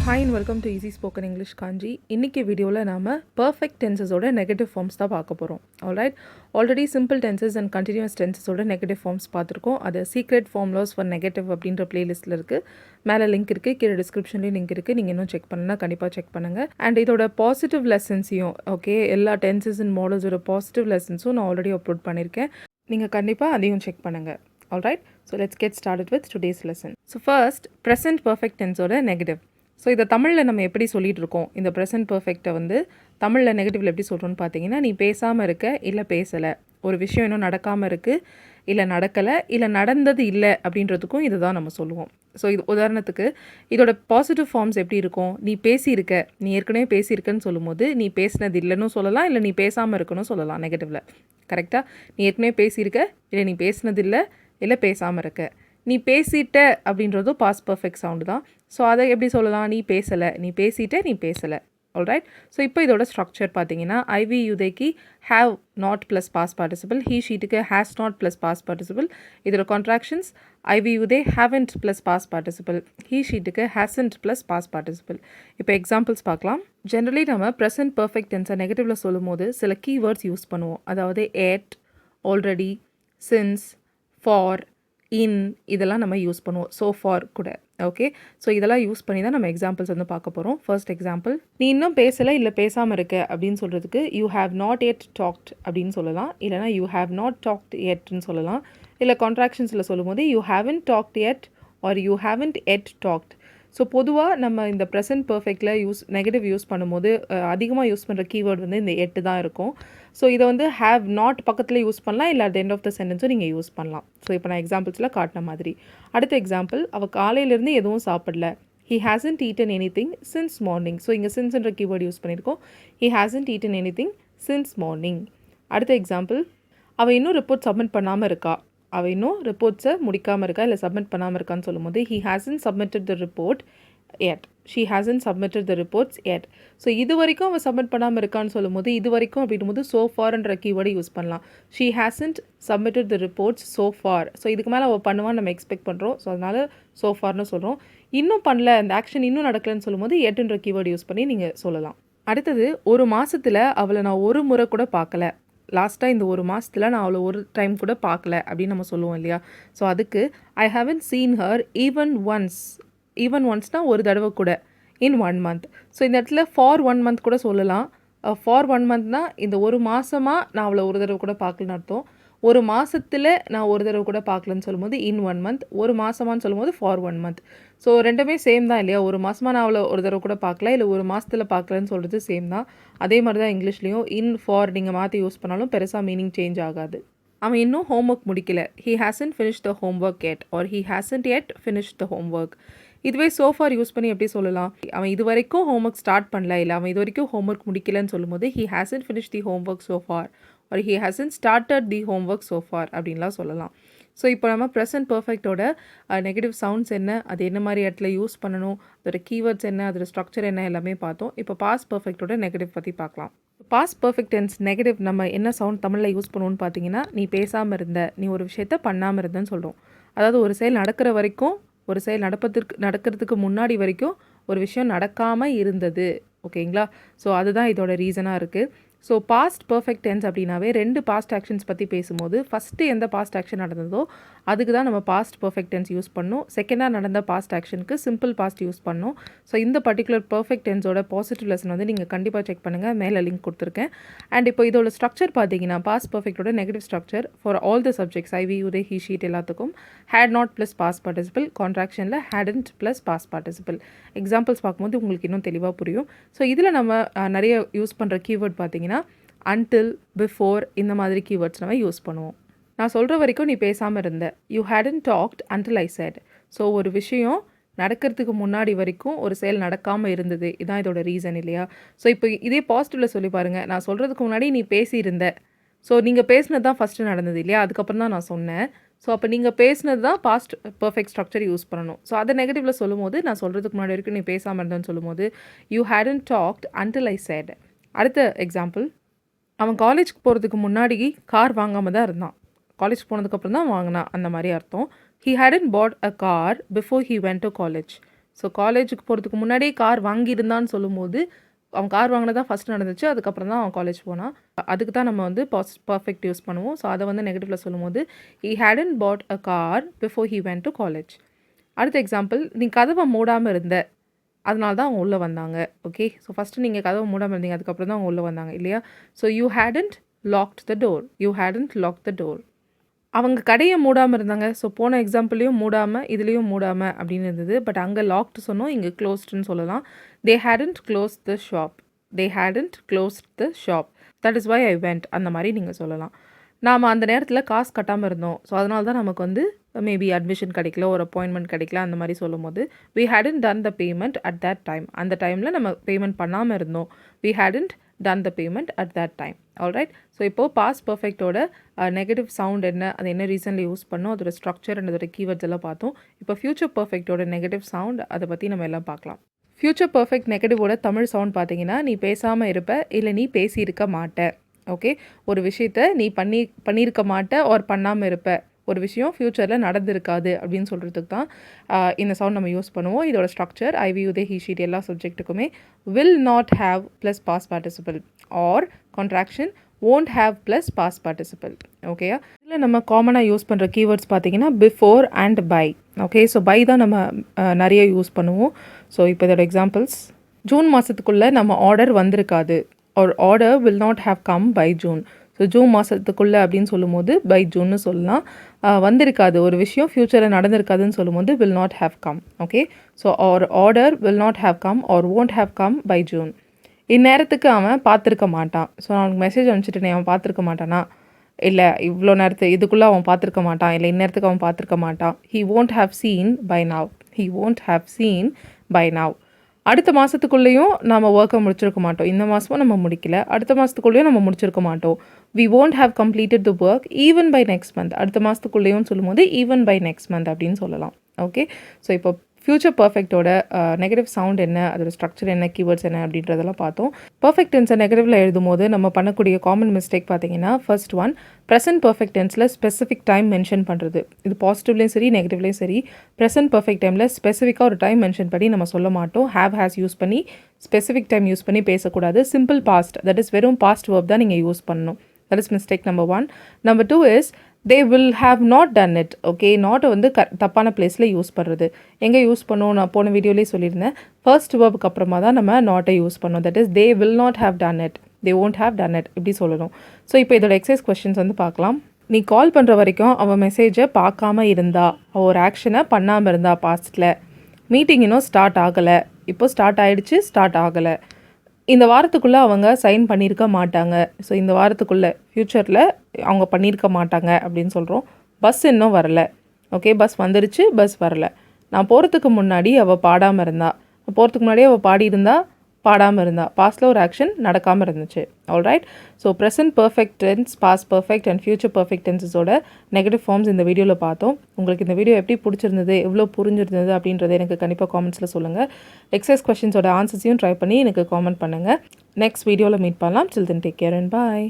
Hi and welcome to Easy Spoken English Kanchi. இன்னைக்கு வீடியோவில் நாம் பர்ஃபெக்ட் டென்சஸோட நெகட்டிவ் ஃபார்ம்ஸ் தான் பார்க்க போகிறோம். Alright, already simple tenses and continuous டென்சஸோட நெகட்டிவ் ஃபார்ம்ஸ் பார்த்துருக்கோம். அது சீக்ரெட் ஃபார்முலாஸ் ஃபார் நெகட்டிவ் அப்படின்ற பிளேலிஸ்ட்டில் இருக்குது. மேலே லிங்க் இருக்குது, கீழே டிஸ்கிரிப்ஷன்லேயும் லிங்க் இருக்குது. நீங்கள் இன்னும் செக் பண்ணலாம், கண்டிப்பாக செக் பண்ணுங்கள். அண்ட் இதோட பாசிட்டிவ் லெசன்ஸையும் எல்லா டென்சஸ் அண்ட் மாடல்ஸோட பாசிட்டிவ் லெசன்ஸும் நான் ஆல்ரெடி அப்லோட் பண்ணியிருக்கேன். நீங்கள் கண்டிப்பாக அதையும் செக் பண்ணுங்கள். Alright, so let's get started with today's lesson. So first, present perfect tense ஓட negative. ஸோ இதை தமிழில் நம்ம எப்படி சொல்லிகிட்டு இருக்கோம், இந்த ப்ரெசன்ட் பர்ஃபெக்டை வந்து தமிழில் நெகட்டிவில் எப்படி சொல்கிறோன்னு பார்த்தீங்கன்னா, நீ பேசாமல் இருக்க இல்லை பேசலை, ஒரு விஷயம் இன்னும் நடக்காமல் இருக்குது இல்லை நடக்கலை இல்லை நடந்தது இல்லை அப்படின்றதுக்கும் இதை தான் நம்ம சொல்லுவோம். ஸோ இது உதாரணத்துக்கு இதோட பாசிட்டிவ் ஃபார்ம்ஸ் எப்படி இருக்கும், நீ பேசியிருக்க, நீ ஏற்கனவே பேசியிருக்கன்னு சொல்லும்போது நீ பேசினது இல்லைன்னு சொல்லலாம், இல்லை நீ பேசாமல் இருக்கணும் சொல்லலாம் நெகட்டிவில். கரெக்டாக, நீ ஏற்கனவே பேசியிருக்க இல்லை நீ பேசினது இல்லை பேசாமல் இருக்க. நீ பேசிட்ட அப்படின்றதும் பாஸ்ட் பர்ஃபெக்ட் சவுண்டு தான். ஸோ அதை எப்படி சொல்லலாம், நீ பேசலை, நீ பேசிட்ட, நீ பேசலை. ஆல்ரைட், ஸோ இப்போ இதோட ஸ்ட்ரக்சர் பார்த்தீங்கன்னா, ஐவி யுதைக்கு have not plus past participle, he ஷீட்டுக்கு has not plus past participle. இதோட contractions I we you they haven't plus past participle, he ஷீட்டுக்கு ஹேசன்ட் ப்ளஸ் பாஸ்ட் பார்ட்டிசிபிள். இப்போ எக்ஸாம்பிள்ஸ் பார்க்கலாம். ஜென்ரலி நம்ம ப்ரெசன்ட் பர்ஃபெக்ட் டென்ஸை நெகட்டிவில் சொல்லும் போது சில கீவேர்ட்ஸ் யூஸ் பண்ணுவோம். அதாவது yet, already, since, for, in, இதெல்லாம் நம்ம யூஸ் பண்ணுவோம். ஸோ ஃபார் கூட. ஓகே, ஸோ இதெல்லாம் யூஸ் பண்ணி தான் நம்ம எக்ஸாம்பிள்ஸ் வந்து பார்க்க போகிறோம். ஃபர்ஸ்ட் எக்ஸாம்பிள், நீ இன்னும் பேசலை இல்லை பேசாமல் இருக்க அப்படின்னு சொல்கிறதுக்கு you have not yet talked அப்படின்னு சொல்லலாம், இல்லைனா யூ ஹேவ் நாட் டாக்ட் எட்னு சொல்லலாம். இல்லை கான்ட்ராக்ஷன்ஸில் சொல்லும்போது you haven't talked yet or you haven't yet talked. So பொதுவாக நம்ம இந்த ப்ரெசன்ட் பர்ஃபெக்டில் நெகட்டிவ் யூஸ் பண்ணும்போது அதிகமாக யூஸ் பண்ணுற கீவேர்டு வந்து இந்த எட்டு தான் இருக்கும். ஸோ இதை வந்து ஹேவ் நாட் பக்கத்தில் யூஸ் பண்ணலாம், இல்லை அட் எண்ட் ஆஃப் த சென்டென்ஸும் நீங்கள் யூஸ் பண்ணலாம். ஸோ இப்போ நான் எக்ஸாம்பிள்ஸில் காட்டின மாதிரி. அடுத்த எக்ஸாம்பிள், அவள் காலையிலேருந்து எதுவும் சாப்பிடல, he hasn't eaten anything since morning. So இங்கே சின்ஸ்ன்ற கீவேர்டு யூஸ் பண்ணியிருக்கோம். he hasn't eaten anything since morning. அடுத்த எக்ஸாம்பிள், அவள் இன்னும் ரிப்போர்ட் சப்மிட் பண்ணாமல் இருக்கா, அவள் இன்னும் ரிப்போர்ட்ஸை முடிக்காமல் இருக்கா இல்லை சப்மிட் பண்ணாமல் இருக்கான்னு சொல்லும்போது he hasn't submitted the report yet, she hasn't submitted the reports yet. So இது வரைக்கும் அவள் சப்மிட் பண்ணாமல் இருக்கான்னு சொல்லும்போது இது வரைக்கும் அப்படின்னும்போது so farன்ற கீவேர்டை யூஸ் பண்ணலாம். she hasn't submitted the reports so far. So இதுக்கு மேலே அவள் பண்ணுவான்னு நம்ம எக்ஸ்பெக்ட் பண்ணுறோம். ஸோ அதனால் so farன்னு சொல்கிறோம். இன்னும் பண்ணல, அந்த ஆக்ஷன் இன்னும் நடக்கலைன்னு சொல்லும்போது yetன்ற கீவேர்டு யூஸ் பண்ணி நீங்கள் சொல்லலாம். அடுத்தது, ஒரு மாதத்தில் அவளை நான் ஒரு முறை கூட பார்க்கல, லாஸ்ட்டாக இந்த ஒரு மாதத்தில் நான் அவளை ஒரு டைம் கூட பார்க்கல அப்படின்னு நம்ம சொல்லுவோம் இல்லையா. ஸோ அதுக்கு I haven't seen her even once. Even ஒன்ஸ்னால் ஒரு தடவை கூட, இன் 1 month. ஸோ இந்த இடத்துல ஃபார் 1 month கூட சொல்லலாம். ஃபார் 1 monthனால் இந்த ஒரு மாதமாக நான் அவளை ஒரு தடவை கூட பார்க்கலன்னு அர்த்தம். ஒரு மாதத்தில் நான் ஒரு தடவை கூட பார்க்கலன்னு சொல்லும்போது இன் 1 month, ஒரு மாதமானு சொல்லும்போது ஃபார் 1 month. ஸோ ரெண்டுமே சேம் தான் இல்லையா. ஒரு மாதமாக நான் அவளை ஒரு தடவை கூட பார்க்கல, இல்லை ஒரு மாதத்தில் பார்க்கலன்னு சொல்கிறது சேம் தான். அதே மாதிரி தான் இங்கிலீஷ்லேயும் இன் ஃபார் நீங்கள் மாற்றி யூஸ் பண்ணாலும் பெருசாக மீனிங் சேஞ்ச் ஆகாது. அவன் இன்னும் ஹோம்ஒர்க் முடிக்கல, he hasn't finished the homework yet or he hasn't yet finished the homework. இதுவே சோஃபார் யூஸ் பண்ணி எப்படி சொல்லலாம், அவன் இது வரைக்கும் ஹோம்ஒர்க் ஸ்டார்ட் பண்ணல, இல்லை அவன் இது வரைக்கும் ஹோம்ஒர்க் முடிக்கலன்னு சொல்லும்போது he hasn't finished the homework so far or he hasn't started the homework so far அப்படின்லாம் சொல்லலாம். ஸோ இப்போ நம்ம ப்ரெசன்ட் பர்ஃபெக்டோட நெகட்டிவ் சவுண்ட்ஸ் என்ன, அது என்ன மாதிரி இடத்துல யூஸ் பண்ணணும், அதோட கீவேர்ட்ஸ் என்ன, அதோட ஸ்ட்ரக்சர் என்ன எல்லாமே பார்த்தோம். இப்போ பாஸ்ட் பர்ஃபெக்டோட நெகட்டிவ் பற்றி பார்க்கலாம். பாஸ்ட் பர்ஃபெக்ட் டென்ஸ் நெகட்டிவ் நம்ம என்ன சவுண்ட் தமிழில் யூஸ் பண்ணுவோன்னு பார்த்தீங்கன்னா, நீ பேசாமல் இருந்த, நீ ஒரு விஷயத்த பண்ணாமல் இருந்தன்னு சொல்கிறோம். அதாவது ஒரு செயல் நடக்கிற வரைக்கும், ஒரு செயல் நடக்கிறதுக்கு முன்னாடி வரைக்கும் ஒரு விஷயம் நடக்காமல் இருந்தது. ஓகேங்களா. ஸோ அதுதான் இதோட ரீசனாக இருக்குது. ஸோ பாஸ்ட் பர்ஃபெக்ட் டென்ஸ் அப்படின்னாவே 2 பாஸ்ட் ஆக்ஷன்ஸ் பற்றி பேசும்போது ஃபஸ்ட்டு எந்த பாஸ்ட் ஆக்ஷன் நடந்ததோ அதுக்கு தான் நம்ம பாஸ்ட் பர்ஃபெக்ட் டென்ஸ் யூஸ் பண்ணணும். செகண்டாக நடந்த பாஸ்ட் ஆக்ஷனுக்கு சிம்பிள் பாஸ்ட் யூஸ் பண்ணணும். ஸோ இந்த பர்டிகுலர் பர்ஃபெக்ட் டென்ஸோட பாசிட்டிவ் லெசன் வந்து நீங்கள் கண்டிப்பாக செக் பண்ணுங்கள், மேலே லிங்க் கொடுத்துருக்கேன். அண்ட் இப்போ இதோட ஸ்ட்ரக்சர் பார்த்தீங்கன்னா, பாஸ்ட் பர்ஃபெக்டோட negative structure for all the subjects I we you they he she it எல்லாத்துக்கும் had not plus past participle, கான்ட்ராக்ஷனில் hadn't plus past participle. Examples பார்க்கும்போது உங்களுக்கு இன்னும் தெளிவாக புரியும். ஸோ இதில் நம்ம நிறைய யூஸ் பண்ணுற கீவேர்ட் பார்த்தீங்கன்னா until, before, இந்த மாதிரி கீவேர்ட்ஸ் நம்ம யூஸ் பண்ணுவோம். நான் சொல்கிற வரைக்கும் நீ பேசாமல் இருந்த, you hadn't talked until I said. So ஒரு விஷயம் நடக்கிறதுக்கு முன்னாடி வரைக்கும் ஒரு செயல் நடக்காமல் இருந்தது, இதுதான் இதோட ரீசன் இல்லையா. ஸோ இப்போ இதே பாசிட்டிவில் சொல்லி பாருங்கள், நான் சொல்கிறதுக்கு முன்னாடி நீ பேசியிருந்த, ஸோ நீங்கள் பேசினது தான் ஃபஸ்ட்டு நடந்தது இல்லையா, அதுக்கப்புறம் தான் நான் சொன்னேன். ஸோ அப்போ நீங்கள் பேசினது தான் பாஸ்ட் பர்ஃபெக்ட் ஸ்ட்ரக்சர் யூஸ் பண்ணணும். ஸோ அதை நெகட்டிவில் சொல்லும்போது, நான் சொல்கிறதுக்கு முன்னாடி வரைக்கும் நீ பேசாமல் இருந்தேன்னு சொல்லும்போது you hadn't talked until I said. அடுத்த எக்ஸாம்பிள், அவன் காலேஜ்க்கு போகிறதுக்கு முன்னாடி கார் வாங்காமல் தான் இருந்தான், காலேஜ் போனதுக்கப்புறம் தான் வாங்கினான், அந்த மாதிரி அர்த்தம். he hadn't bought a car before he went to college. So காலேஜுக்கு போகிறதுக்கு முன்னாடியே கார் வாங்கியிருந்தான்னு சொல்லும்போது அவன் கார் வாங்கினதா ஃபஸ்ட் நடந்துச்சு, அதுக்கப்புறம் தான் அவன் காலேஜ் போனான். அதுக்கு தான் நம்ம வந்து பர்ஃபெக்ட் யூஸ் பண்ணுவோம். ஸோ அதை வந்து நெகட்டிவில் சொல்லும்போது he hadn't bought a car before he went to college. அடுத்த எக்ஸாம்பிள், நீ கதவை மூடாமல் இருந்த, அதனால தான் அவங்க உள்ளே வந்தாங்க. ஓகே, ஸோ ஃபஸ்ட்டு நீங்கள் கதவை மூடாமல் இருந்தீங்க, அதுக்கப்புறம் தான் அவங்க உள்ளே வந்தாங்க இல்லையா? So you hadn't locked the door. You hadn't locked the door. அவங்க கடையை மூடாமல் இருந்தாங்க. ஸோ போன எக்ஸாம்பிள்லேயும் மூடாமல், இதுலேயும் மூடாமல் அப்படின்னு இருந்தது. பட் அங்கே லாக்டு சொன்னோம், இங்கே க்ளோஸ்டுன்னு சொல்லலாம். They hadn't close the shop. They hadn't closed the shop. That is why I went. அந்த மாதிரி நீங்கள் சொல்லலாம். நாம் அந்த நேரத்தில் காசு கட்டாமல் இருந்தோம். ஸோ அதனால தான் நமக்கு வந்து மேபி அட்மிஷன் கிடைக்கல, ஒரு அப்பாயின்மெண்ட் கிடைக்கல, அந்த மாதிரி சொல்லும் போது we hadn't done the payment at that time. அந்த டைமில் நம்ம பேமெண்ட் பண்ணாமல் இருந்தோம். we hadn't done the payment at that time. Alright. So இப்போது பாஸ்ட் பர்ஃபெக்டோட நெகட்டிவ் சவுண்ட் என்ன, அது என்ன ரீசனில் யூஸ் பண்ணோம், அதோட ஸ்ட்ரக்சர் அண்ட் அதோட கீவேர்ட்ஸ் எல்லாம் பார்த்தோம். இப்போ ஃபியூச்சர் பர்ஃபெக்டோட நெகட்டிவ் சவுண்ட், அதை பற்றி நம்ம எல்லாம் பார்க்கலாம். ஃபியூச்சர் பர்ஃபெக்ட் நெகட்டிவோட தமிழ் சவுண்ட் பார்த்தீங்கன்னா, நீ பேசாமல் இருப்ப, இல்லை நீ பேசியிருக்க மாட்ட. ஓகே, ஒரு விஷயத்த நீ பண்ணியிருக்க மாட்ட ஆர் பண்ணாமல் இருப்ப, ஒரு விஷயம் ஃப்யூச்சரில் நடந்திருக்காது அப்படின்னு சொல்கிறதுக்கு தான் இந்த சவுண்ட் நம்ம யூஸ் பண்ணுவோம். இதோட structure I we you they he she it எல்லா சப்ஜெக்ட்டுக்குமே will not have plus past participle or contraction won't have plus past participle. ஓகேயா, இதில் நம்ம காமனாக யூஸ் பண்ணுற கீவேர்ட்ஸ் பார்த்தீங்கன்னா before and by. Okay, so by தான் நம்ம நிறைய யூஸ் பண்ணுவோம். ஸோ இப்போ இதோட எக்ஸாம்பிள்ஸ், ஜூன் மாதத்துக்குள்ளே நம்ம ஆர்டர் வந்திருக்காது, or order will not have come by June. So June மாதத்துக்குள்ளே அப்படின்னு சொல்லும்போது பை ஜூன்னு சொல்லலாம். வந்திருக்காது, ஒரு விஷயம் ஃப்யூச்சரில் நடந்திருக்காதுன்னு சொல்லும்போது will not have come. Okay, so order will not have come or won't have come by June. இந்நேரத்துக்கு அவன் பார்த்துருக்க மாட்டான். ஸோ அவனுக்கு மெசேஜ் அனுப்பிச்சிட்டு அவன் பார்த்துருக்க மாட்டானா, இல்லை இவ்வளோ இதுக்குள்ளே அவன் பார்த்துருக்க மாட்டான், இல்லை இந்நேரத்துக்கு அவன் பார்த்துருக்க மாட்டான். he won't have seen by now. he won't have seen by now. அடுத்த மாதத்துக்குள்ளேயும் நம்ம ஒர்க்கை முடிச்சிருக்க மாட்டோம். இந்த மாதமும் நம்ம முடிக்கல, அடுத்த மாதத்துக்குள்ளேயும் நம்ம முடிச்சிருக்க மாட்டோம். we won't have completed the work even by next month. அடுத்த மாதத்துக்குள்ளேயும் சொல்லும்போது even by next month அப்படின்னு சொல்லலாம். ஓகே, ஸோ இப்போ ஃபியூச்சர் பர்ஃபெக்டோட நெகட்டிவ் சவுண்ட் என்ன, அதோட ஸ்ட்ரக்சர் என்ன, கீவேர்ட்ஸ் என்ன அப்படின்றதெல்லாம் பார்த்தோம். பர்ஃபெக்ட் டென்ஸை நெகட்டிவில் எழுதும் போது நம்ம பண்ணக்கூடிய காமன் மிஸ்டேக் பார்த்தீங்கன்னா, ஃபர்ஸ்ட் ஒன், ப்ரெசன்ட் பர்ஃபெக்ட் டென்ஸில் ஸ்பெசிஃபிக் டைம் மென்ஷன் பண்ணுறது. இது பாசிட்டிவ்லேயும் சரி நெகட்டிவ்லேயும் சரி, ப்ரெசன்ட் பர்ஃபெக்ட் டைமில் ஸ்பெசிஃபிக்காக ஒரு டைம் மென்ஷன் பண்ணி நம்ம சொல்ல மாட்டோம். ஹேவ் ஹேஸ் யூஸ் பண்ணி ஸ்பெசிஃபிக் டைம் யூஸ் பண்ணி பேசக்கூடாது. சிம்பிள் பாஸ்ட், தட் இஸ் வெறும் பாஸ்ட் வேர்ப் தான் நீங்கள் யூஸ் பண்ணணும். That is mistake number one. Number two is they will have not done it. Okay, நாட்டை வந்து தப்பான பிளேஸில் யூஸ் பண்ணுறது. எங்கே யூஸ் பண்ணோம், நான் போன வீடியோலேயே சொல்லியிருந்தேன். ஃபர்ஸ்ட் வேர்புக்கு அப்புறமா தான் நம்ம நாட்டை யூஸ் பண்ணோம். That is they will not have done it, they won't have done it இப்படி சொல்லணும். ஸோ இப்போ இதோட எக்ஸசைஸ் கொஸ்டின்ஸ் வந்து பார்க்கலாம். நீ கால் பண்ணுற வரைக்கும் அவன் மெசேஜை பார்க்காம இருந்தா, அவள் ஒரு ஆக்ஷனை பண்ணாமல் இருந்தா பாஸ்ட்டில். மீட்டிங் இன்னும் ஸ்டார்ட் ஆகலை, இப்போ ஸ்டார்ட் ஆகிடுச்சு, ஸ்டார்ட் ஆகலை. இந்த வாரத்துக்குள்ளே அவங்க சைன் பண்ணியிருக்க மாட்டாங்க. ஸோ இந்த வாரத்துக்குள்ளே ஃப்யூச்சரில் அவங்க பண்ணியிருக்க மாட்டாங்க அப்படின்னு சொல்கிறோம். பஸ் இன்னும் வரலை. ஓகே, பஸ் வந்துருச்சு, பஸ் வரலை. நான் போகிறதுக்கு முன்னாடி அவள் பாடாமல் இருந்தா, போகிறதுக்கு முன்னாடியே அவள் பாடியிருந்தா, பாடாமல் இருந்தா. பாஸ்ட்டில் ஒரு ஆக்ஷன் நடக்காமல் இருந்துச்சு. Alright. So present perfect tense, past perfect and future perfect டென்ஸஸோட நெகட்டிவ் ஃபார்ம்ஸ் இந்த வீடியோவில் பார்த்தோம். உங்களுக்கு இந்த வீடியோ எப்படி பிடிச்சிருந்தது, எவ்வளோ புரிஞ்சிருந்தது அப்படின்றத எனக்கு கண்டிப்பாக காமெண்ட்ஸில் சொல்லுங்கள். எக்ஸசைஸ் கொஸ்டின்ஸோட ஆன்சர்ஸையும் ட்ரை பண்ணி எனக்கு காமெண்ட் பண்ணுங்கள். நெக்ஸ்ட் வீடியோவில் மீட் பண்ணலாம். Till then, take care and bye.